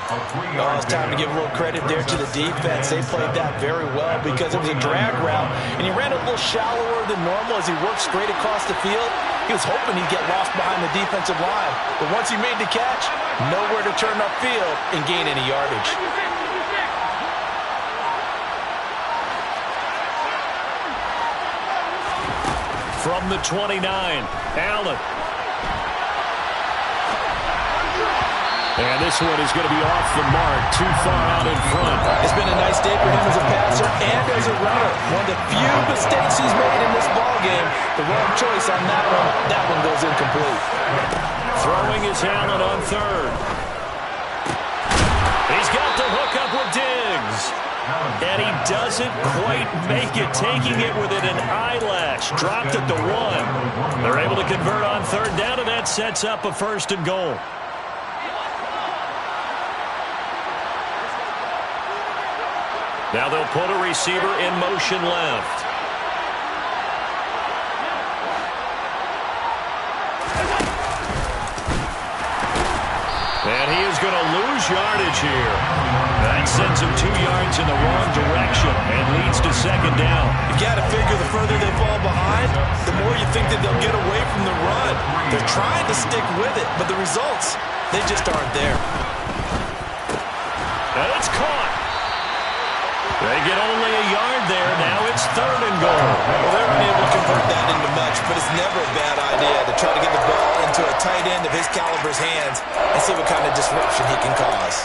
Oh, it's time to give a little credit there to the defense. They played that very well because it was a drag route, and he ran a little shallower than normal as he worked straight across the field. He was hoping he'd get lost behind the defensive line, but once he made the catch, nowhere to turn upfield and gain any yardage. From the 29, Allen. And this one is going to be off the mark, too far out in front. It's been a nice day for him as a passer and as a runner. One of the few mistakes he's made in this ballgame. The wrong choice on that one. That one goes incomplete. Throwing is Allen on 3rd. He's got the hookup with Diggs. And he doesn't quite make it, taking it within an eyelash. Dropped at the 1. They're able to convert on 3rd down, and that sets up a 1st and goal. Now they'll put a receiver in motion left. And he is going to lose yardage here. That sends him 2 yards in the wrong direction and leads to 2nd down. You got to figure the further they fall behind, the more you think that they'll get away from the run. They're trying to stick with it, but the results, they just aren't there. And it's caught. They get only a yard there. Now it's 3rd and goal. Well, they're unable to convert that into much, but it's never a bad idea to try to get the ball into a tight end of his caliber's hands and see what kind of disruption he can cause.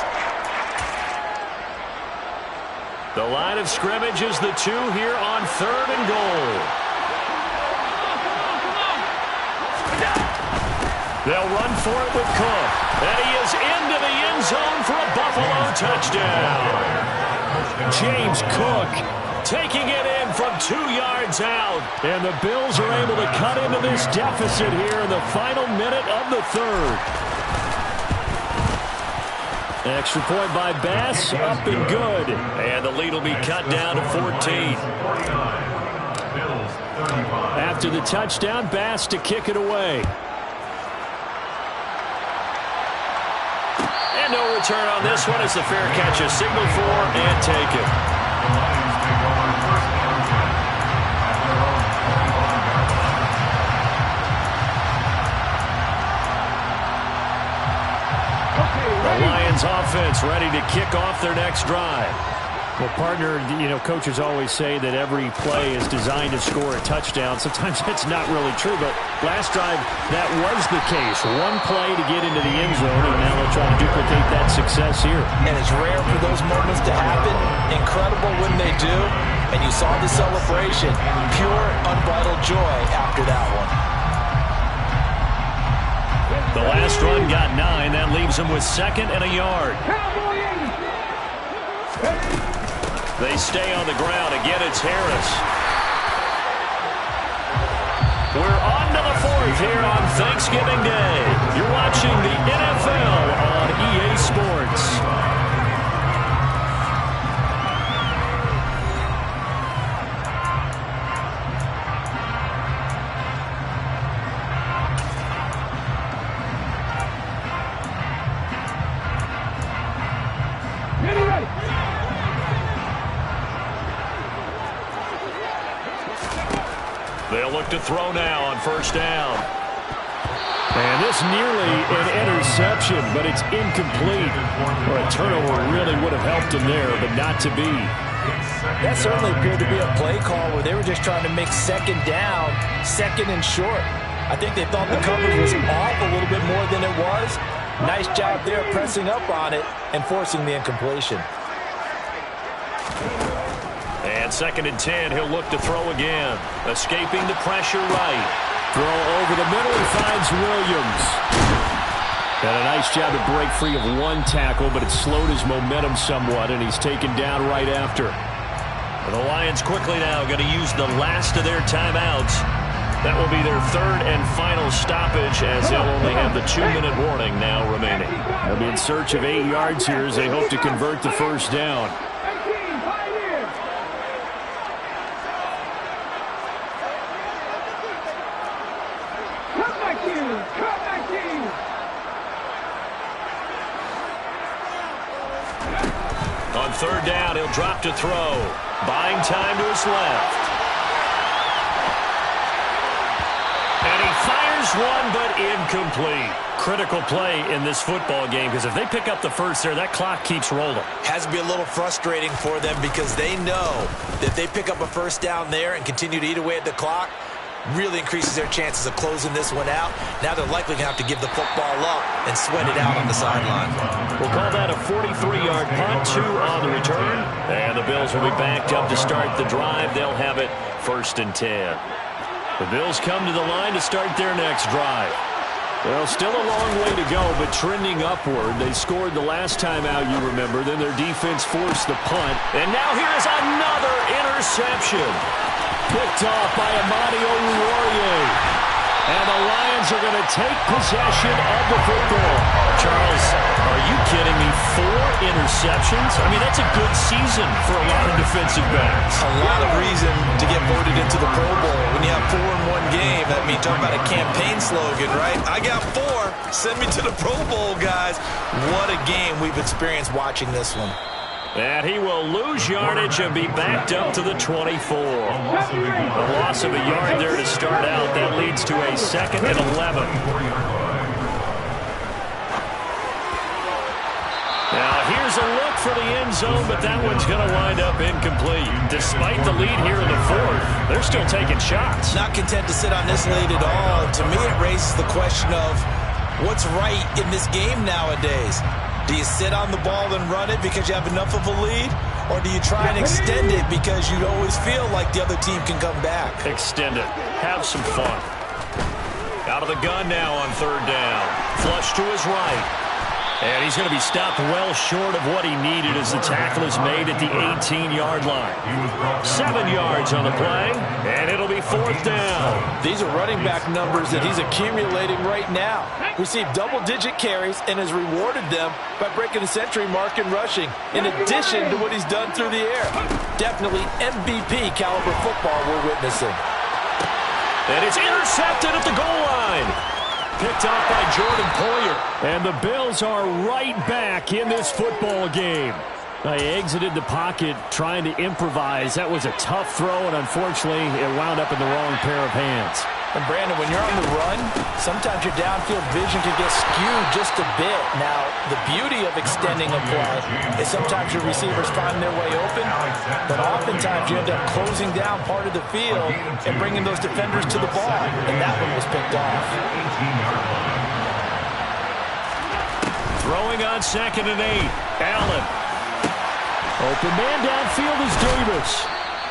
The line of scrimmage is the 2 here on 3rd and goal. They'll run for it with Cook. And he is into the end zone for a Buffalo touchdown. James Cook taking it in from 2 yards out. And the Bills are able to cut into this deficit here in the final minute of the 3rd. Extra point by Bass, up and good. And the lead will be cut down to 14. After the touchdown, Bass to kick it away. And no return on this one as the fair catch is signaled for and taken. The Lions offense ready to kick off their next drive. Well, partner, coaches always say that every play is designed to score a touchdown. Sometimes that's not really true, but last drive, that was the case. One play to get into the end zone, and now they'll try to duplicate that success here. And it's rare for those moments to happen. Incredible when they do. And you saw the celebration. Pure, unbridled joy after that one. The last run got 9. That leaves them with 2nd and a yard. They stay on the ground. Again, it's Harris. We're on to the 4th here on Thanksgiving Day. You're watching the NFL on EA Sports. They'll look to throw now on 1st down. And this nearly an interception, but it's incomplete. Well, a turnover really would have helped him there, but not to be. That certainly appeared to be a play call where they were just trying to make 2nd down, 2nd and short. I think they thought the coverage was off a little bit more than it was. Nice job there pressing up on it and forcing the incompletion. And 2nd and 10, he'll look to throw again. Escaping the pressure right. Throw over the middle, he finds Williams. Got a nice job to break free of one tackle, but it slowed his momentum somewhat, and he's taken down right after. And the Lions quickly now going to use the last of their timeouts. That will be their 3rd and final stoppage, as they'll only have the 2-minute warning now remaining. They'll be in search of 8 yards here as they hope to convert the 1st down. On 3rd down, he'll drop to throw. Buying time to his left. And he fires one, but incomplete. Critical play in this football game, because if they pick up the 1st there, that clock keeps rolling. Has to be a little frustrating for them because they know that if they pick up a 1st down there and continue to eat away at the clock, really increases their chances of closing this one out. Now they're likely going to have to give the football up and sweat it out on the sideline. We'll call that a 43-yard punt, 2 on the return. And the Bills will be backed up to start the drive. They'll have it 1st and 10. The Bills come to the line to start their next drive. Well, still a long way to go, but trending upward. They scored the last time out, you remember. Then their defense forced the punt. And now here's another interception. Picked off by Amadi Oruwariye. And the Lions are going to take possession of the football. Charles, are you kidding me? 4 interceptions? I mean, that's a good season for a lot of defensive backs. A lot of reason to get voted into the Pro Bowl. When you have 4 in one game, I mean, talk about a campaign slogan, right? I got 4. Send me to the Pro Bowl, guys. What a game we've experienced watching this one. And he will lose yardage and be backed up to the 24. A loss of a yard there to start out. That leads to a 2nd and 11. Now here's a look for the end zone, but that one's going to wind up incomplete. Despite the lead here in the 4th, they're still taking shots. Not content to sit on this lead at all. To me, it raises the question of what's right in this game nowadays. Do you sit on the ball and run it because you have enough of a lead? Or do you try and extend it because you always feel like the other team can come back? Extend it. Have some fun. Out of the gun now on third down. Flush to his right. And he's going to be stopped well short of what he needed as the tackle is made at the 18-yard line. 7 yards on the play, and it'll be fourth down. These are running back numbers that he's accumulating right now. Received double-digit carries and has rewarded them by breaking the century mark in rushing, in addition to what he's done through the air. Definitely MVP caliber football we're witnessing. And it's intercepted at the goal line. Picked off by Jordan Poyer. And the Bills are right back in this football game. They exited the pocket trying to improvise. That was a tough throw, and unfortunately, it wound up in the wrong pair of hands. And Brandon, when you're on the run, sometimes your downfield vision can get skewed just a bit. Now, the beauty of extending a play is sometimes your receivers find their way open, but oftentimes you end up closing down part of the field and bringing those defenders to the ball, and that one was picked off. Throwing on 2nd and 8. Allen. Open man downfield is Davis.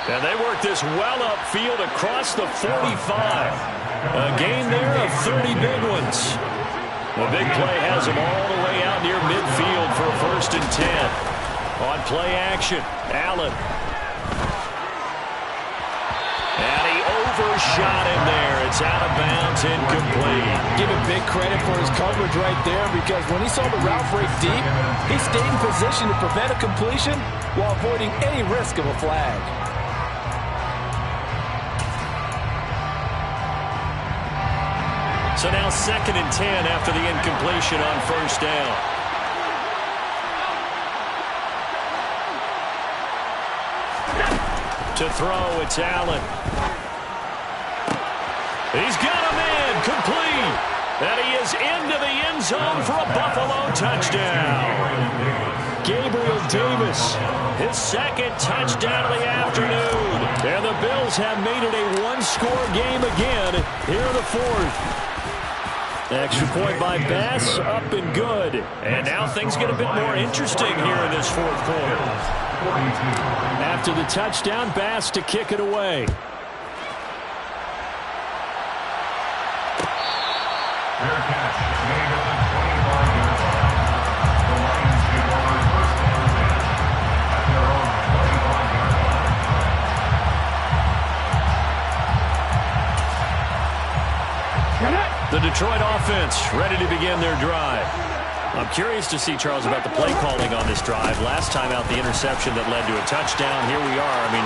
And they work this well upfield across the 45. A gain there of 30 big ones. The big play has them all the way out near midfield for a 1st and 10. On play action, Allen. And he overshot him there. It's out of bounds, incomplete. Give him big credit for his coverage right there, because when he saw the route break deep, he stayed in position to prevent a completion while avoiding any risk of a flag. So now 2nd and 10 after the incompletion on 1st down. To throw, it's Allen. He's got a man, complete. And he is into the end zone for a Buffalo touchdown. Gabriel Davis, his 2nd touchdown of the afternoon. And the Bills have made it a one-score game again here in the 4th. Extra point by Bass, up and good. And now things get a bit more interesting here in this 4th quarter. After the touchdown, Bass to kick it away. Fair catch. Made at the 25-yard line. The Lions get over 1st and 10 at their own 25-yard line. The Detroit offense ready to begin their drive. I'm curious to see, Charles, about the play calling on this drive. Last time out, the interception that led to a touchdown. Here we are. I mean,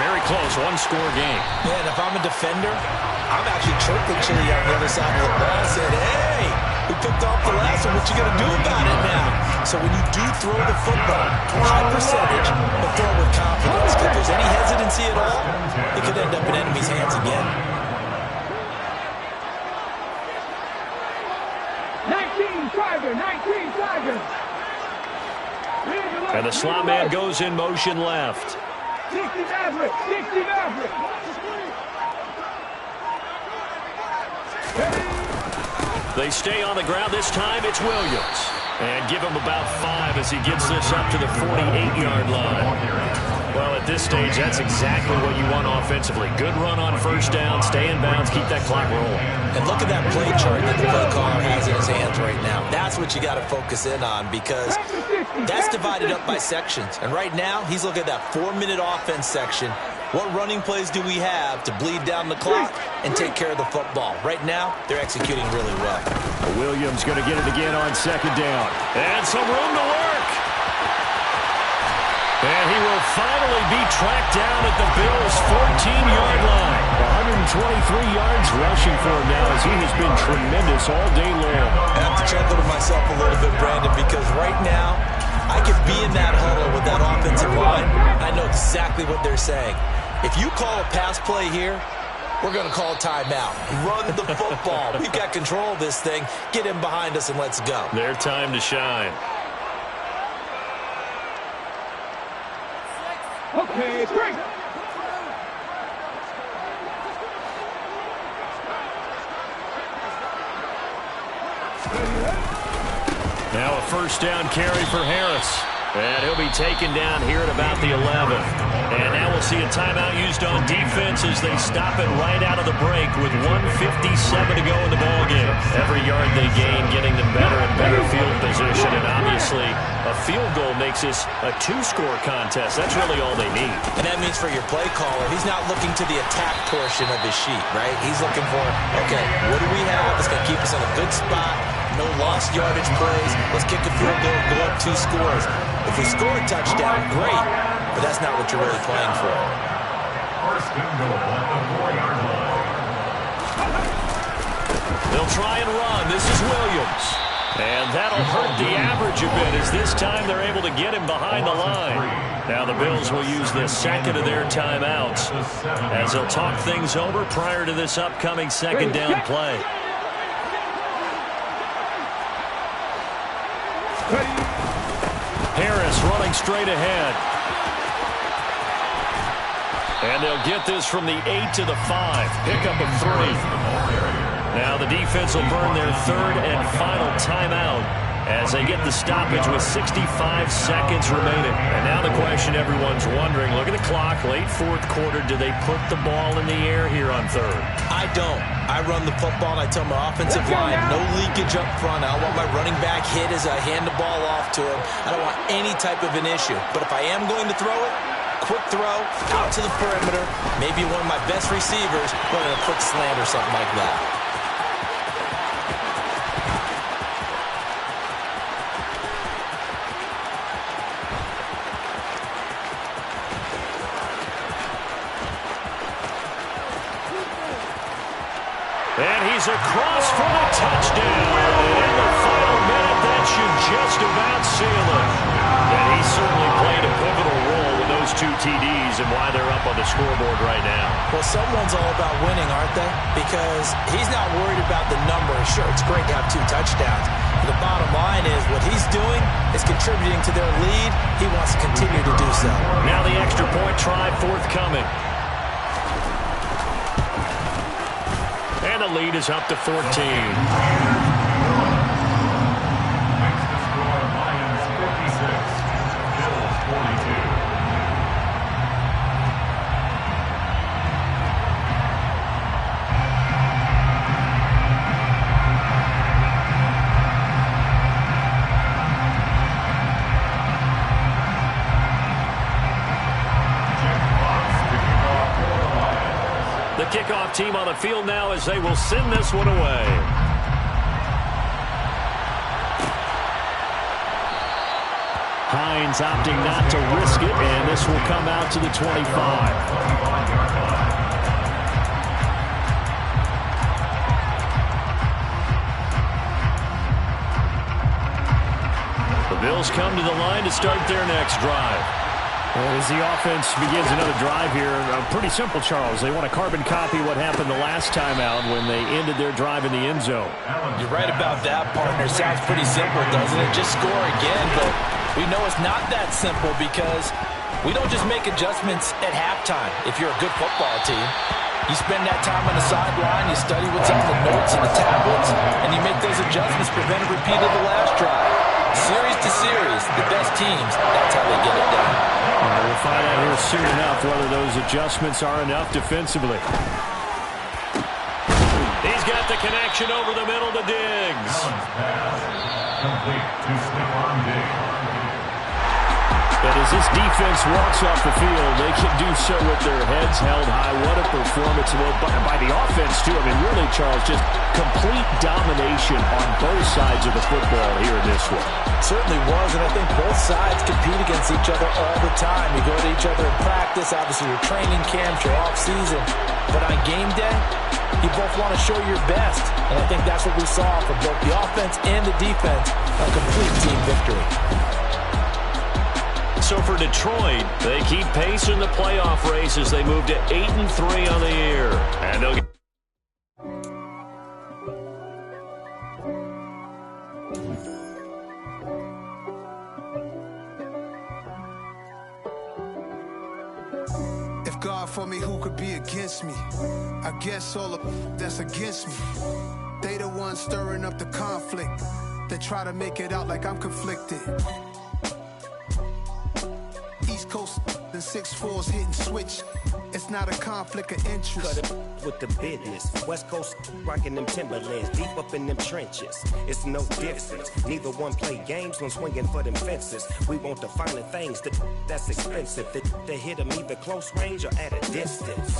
very close, one-score game. Yeah, and if I'm a defender, I'm actually chirping Chili on the other side of the ball. I said, hey, we picked off the last one. What you going to do about it now? So when you do throw the football, high percentage, but throw it with confidence. If there's any hesitancy at all, it could end up in enemy's hands again. 19 Tigers. And the slot man goes in motion left. 60 Maverick. They stay on the ground. This time it's Williams. And give him about 5 as he gets this up to the 48-yard line. Well, at this stage, that's exactly what you want offensively. Good run on 1st down, stay in bounds, keep that clock rolling. And look at that play chart that the play caller has in his hands right now. That's what you got to focus in on, because that's divided up by sections. And right now, he's looking at that 4-minute offense section. What running plays do we have to bleed down the clock and take care of the football? Right now, they're executing really well. Williams going to get it again on 2nd down. And some room to work. And he will finally be tracked down at the Bills' 14-yard line. 123 yards rushing for him now, as he has been tremendous all day long. I have to chuckle to myself a little bit, Brandon, because right now, I could be in that huddle with that offensive line. I know exactly what they're saying. If you call a pass play here, we're going to call a timeout. Run the football. We've got control of this thing. Get him behind us and let's go. Their time to shine. Okay, 3. Now a 1st down carry for Harris. And he'll be taken down here at about the 11. And now we'll see a timeout used on defense as they stop it right out of the break with 1:57 to go in the ballgame. Every yard they gain getting them better and better field position. And obviously, a field goal makes this a two-score contest. That's really all they need. And that means for your play caller, he's not looking to the attack portion of his sheet, right? He's looking for, okay, what do we have that's going to keep us in a good spot? No lost yardage plays. Let's kick a field goal, go up 2 scores. If we score a touchdown, great. But that's not what you're really playing for. First and goal at the 4-yard line. They'll try and run. This is Williams. And that'll hurt the average a bit as this time they're able to get him behind the line. Now the Bills will use the second of their timeouts as they'll talk things over prior to this upcoming second down play. Harris running straight ahead. And they'll get this from the 8 to the 5. Pickup of 3. Now the defense will burn their third and final timeout as they get the stoppage with 65 seconds remaining. And now the question everyone's wondering, look at the clock, late fourth quarter, do they put the ball in the air here on third? I don't. I run the football and I tell my offensive line, no leakage up front. I don't want my running back hit as I hand the ball off to him. I don't want any type of an issue. But if I am going to throw it, quick throw, out to the perimeter, maybe one of my best receivers running a quick slant or something like that. And he's across for the touchdown. And in the final minute, that should just about seal it. And he certainly played a pivotal role with those 2 TDs and why they're up on the scoreboard right now. Well, someone's all about winning, aren't they? Because he's not worried about the number. Sure, it's great to have 2 touchdowns. But the bottom line is what he's doing is contributing to their lead. He wants to continue to do so. Now the extra point try forthcoming. And the lead is up to 14. Makes the score Lions 56, Bills 42. The kickoff team on the field now as they will send this one away. Hines opting not to risk it, and this will come out to the 25. The Bills come to the line to start their next drive. As the offense begins another drive here, pretty simple, Charles. They want to carbon copy what happened the last time out when they ended their drive in the end zone. You're right about that, partner. Sounds pretty simple, doesn't it? Just score again, but we know it's not that simple because we don't just make adjustments at halftime if you're a good football team. You spend that time on the sideline, you study what's on the notes and the tablets, and you make those adjustments, prevent a repeat of the last drive. Series to series, the best teams, that's how they get it done. We'll find out here soon enough whether those adjustments are enough defensively. He's got the connection over the middle to Diggs. Complete to Stephon Diggs. But as this defense walks off the field, they can do so with their heads held high. What a performance by the offense, too. I mean, really, Charles, just complete domination on both sides of the football here in this one. Certainly was, and I think both sides compete against each other all the time. You go to each other in practice, obviously your training camps, your off-season. But on game day, you both want to show your best. And I think that's what we saw from both the offense and the defense, a complete team victory. So for Detroit, they keep pace in the playoff race as they move to 8-3 on the year. And they'll get If God for me, who could be against me? I guess all of that's against me. They the ones stirring up the conflict. They try to make it out like I'm conflicted. Coast and 6'4s hitting switch. It's not a conflict of interest. Cut it with the business. West Coast rocking them Timberlands, deep up in them trenches. It's no difference. Neither one play games when swinging for them fences. We want the finer things that's expensive. That hit them either close range or at a distance.